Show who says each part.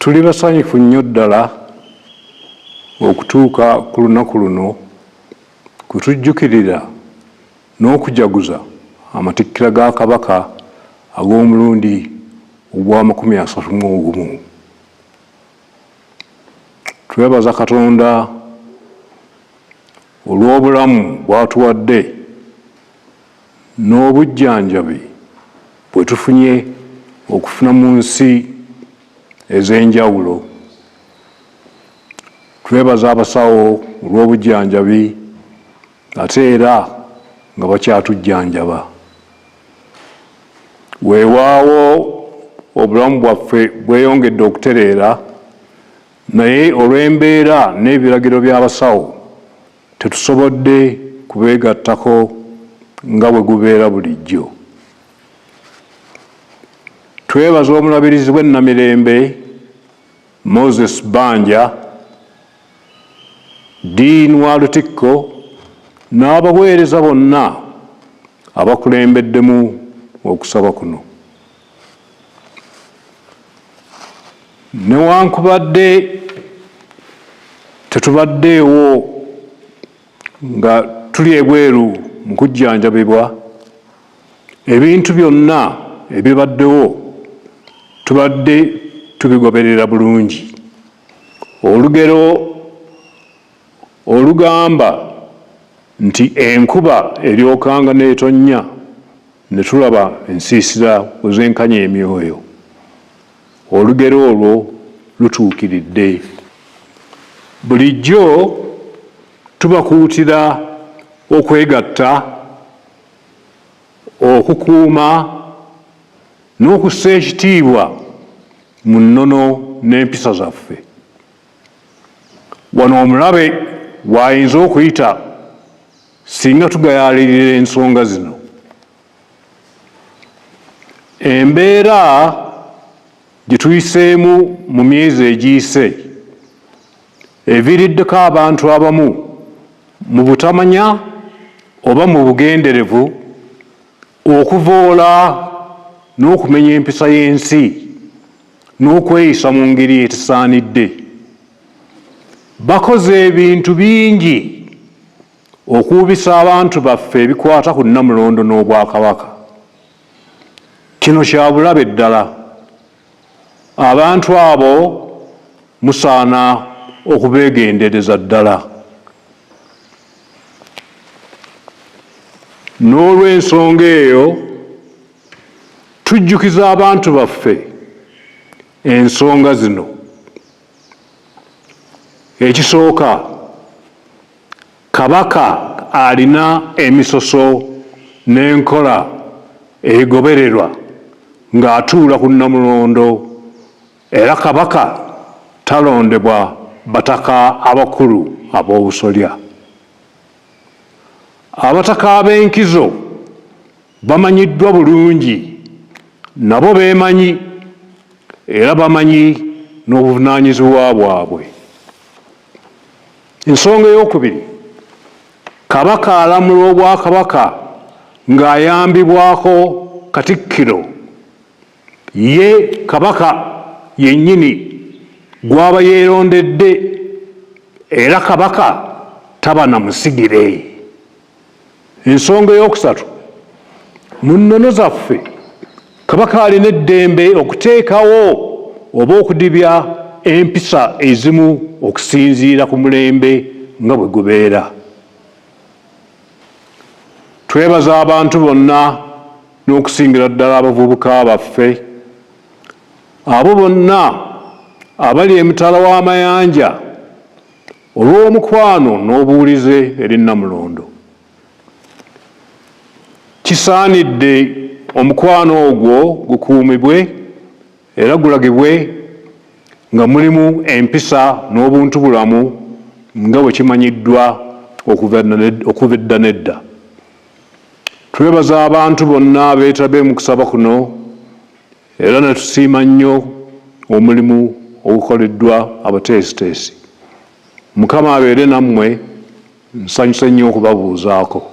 Speaker 1: Tuli basanyufu nnyo ddala okutuuka ku lunaku luno kutujjukirira n'okujaguza amatikkira ga Kabaka ag'omulundi ogwa 31. Twebaza Katonda olw'obulamu bw'atuwadde n'obujjanjabi bwe tufunye okufuna mu nsi ez'enjawulo. Twebaza abasawo olw'obujjanjabi ate era nga bakyatujjanjaba. Weewaawo obulamu bwaffe bweyongedde okutereera, naye olw'embeera n'ebiragiro by'abasawo tetusobodde kubeegattako nga bwe gubeera bulijjo. Twebaza omulabirizi w'ennamirembe Moses Banja, Dean wa Lutikko n'abaweereza bonna abakulembeddemu okusaba kuno. Newankubadde tetubaddeewo nga tuli ebweru mu kujjanjabibwa, ebintu byonna ebibaddewo tubadde tubigoberera bulungi. Olugero olugamba nti enkuba eryokanga n'etonnya ne tulaba ensiisira bwezenkanya emyoyo, olugero olwo lutuukiridde. Bulijjo tubakuutira okwegatta, okukuuma n'okussa ekitiibwa mu nnono n'empisa zaffe. Wano omulabe w'ayinza okuyita singa tugayaalirira ensonga zino. Embeera gye tuyiseemu mu myezi egiyise eviiriddeko abantu abamu mu butamanya oba mu bugenderevu okuvoola n'okumenya empisa y'ensi n'okweyisa mu ngeri etesaanidde. Bakoze ebintu bingi okuubisa abantu baffe ebikwata ku Nnamulondo n'Obwakabaka. Kino kya bulabe ddala. Abantu abo musaana okubeegendereza ddala. N'olw'ensonga eyo tujjukiza abantu baffe ensonga zino. Ekisooka, Kabaka alina emisoso n'enkola egobererwa ng'atuula ku Nnamulondo, era Kabaka talondebwa bataka abakulu ab'obusolya. Abataka ab'enkizo bamanyiddwa bulungi, nabo beemanyi era bamanyi n'obuvunaanyizibwa bwabwe. Ensonga ey'okubiri, Kabaka alamula Obwakabaka ng'ayambibwako Katikkiro, ye Kabaka yennyini gw'aba yeerondedde, era Kabaka taba na musigire. Ensonga ey'okusatu, mu nnono zaffe Kabaka alina eddembe okuteekawo oba okudibya empisa ezimu okusinziira ku mulembe nga bwe gubeera. Twebaza abantu bonna n'okusingira ddala abavubuka baffe, abo bonna abali emitala w'amayanja olw'omukwano n'obuwulize eri Nnamulondo. Kisaanidde omukwano ogwo gukuumibwe era gulagibwe nga mulimu empisa n'obuntubulamu nga bwe kimanyiddwa okuva edda n'edda. Twebaza abantu bonna abeetabe mu kusaba kuno era ne tusiima nnyo omulimu ogukoleddwa abateesiteesi. Mukama abeere nammwe, nsanyuse nnyo okubabuuzaako.